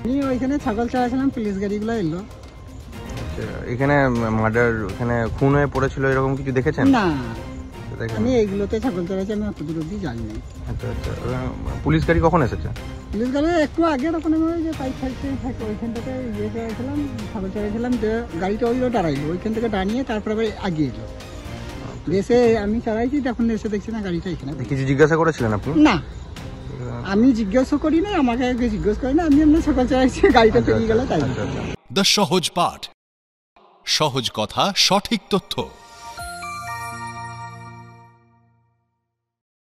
আমি ওইখানে ছাগল চালাছিলাম, পুলিশ গাড়িগুলো এলো। এখানে মার্ডার, এখানে খুন হয়ে পড়েছিল এরকম কিছু দেখেছেন? না, আমি এইগুলোতে ছাগল চালাচ্ছি, আমি অত দূর অব্দি যাইনি। আচ্ছা আচ্ছা, পুলিশ গাড়ি কখন এসেছে? পুলিশ গাড়ি একটু আগে, তখন আমি ওই যে পাইপ ফ্যাক্টরি থাকে ওইখান থেকে ইয়ে চালাইছিলাম, ছাগল চালাইছিলাম, যে গাড়িটা ওইগুলো দাঁড়াইলো, ওইখান থেকে দাঁড়িয়ে তারপরে আবার আগিয়ে এলো। দেশে আমি চালাইছি, তখন এসে দেখছি না গাড়িটা এখানে। কিছু জিজ্ঞাসা করেছিলেন আপনি? না, আমি জিজ্ঞাসা করি না, আমাকে জিজ্ঞেস করি না, আমি এমনি ছাগল চালাইছি, গাড়িটা পেরিয়ে গেল তাই। দ্য সহজ পাঠ, সহজ কথা, সঠিক তথ্য।